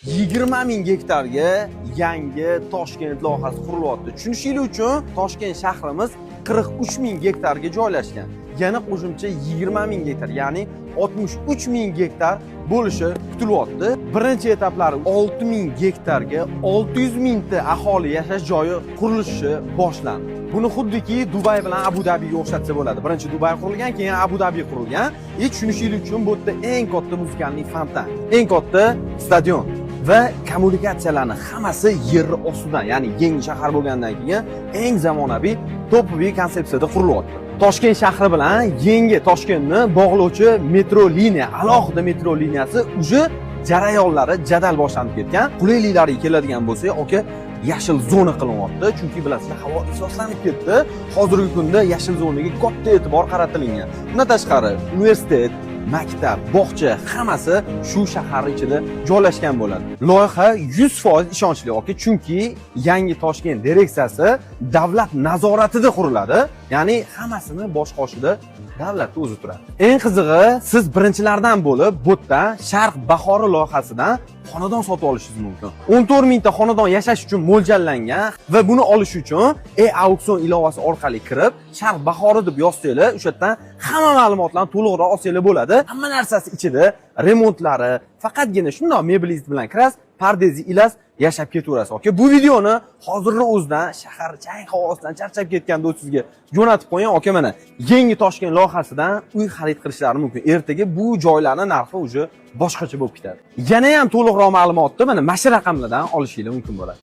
20 ming gektarga yangi Toshkent loyihasi qurilyapti. Tushunishingiz uchun Toshkent shahrimiz 43 ming gektarga joylashgan. Yana qo'shimcha 20 ming gektar, ya'ni 63 ming gektar bo'lishi kutilyapti. Birinchi etaplari 6 ming gektarga 600 mingta aholi yashash joyi qurilishi boshlandi. Buni xuddiki Dubay bilan Abu Dabiga o'xshatsa bo'ladi. Birinchi Dubay qurilgan, keyin Abu Dabi qurilgan. Tushunishingiz uchun bu yerda eng katta musikalniy fontan, eng katta stadion va kommunikatsiyalarning hammasi yer ostidan, ya'ni yangi shahar bo'lgandan keyin eng zamonaviy topoviy konsepsiyada qurilyapti. Toshkent shahri bilan yangi Toshkentni bog'lovchi metro liniya, alohida metro liniyasi uje jarayonlari jadal boshlanib ketgan. Qulayliklariga keladigan bo'lsak, yashil zona qilinyapti. Chunki bilasizlar, havo ifloslanib ketdi. Hozirgi kunda yashil zonaga katta e'tibor qaratilgan. Bundan tashqari, universitet, maktab, bog'cha hammasi shu shahar ichida joylashgan bo'ladi. Loyiha 100% ishonchli, chunki yangi Toshkent direksiyasi davlat nazoratida quriladi. Ya'ni hammasini bosh qoshida davlatning o'zi turadi. Eng qizig'i, siz birinchilardan bo'lib bu yerda Sharq bahori loyihasidan xonadon sotib olishingiz mumkin. 14 mingta xonadon yashash uchun mo'ljallangan va buni olish uchun auksion ilovasi orqali kirib, Sharq bahori deb yozsanglar, o'sha yerdan hamma ma'lumotlarni to'liqroq olsanglar bo'ladi. Hamma narsasi ichida, remontlari, faqatgina shundoq meblingiz bilan kirasiz, pardangizni ilasiz, yashab ketaverasiz. Bu videoni hozirni o'zidan shahar chang havosidan charchab ketgan do'stingizga jo'natib qo'ying. Mana yangi Toshkent loyihasidan uy xarid qilishlari mumkin. Ertaga bu joylarning narxi uje boshqacha bo'lib ketadi. Yana ham to'liqroq ma'lumotni mana shu raqamlardan olishingiz mumkin bo'ladi.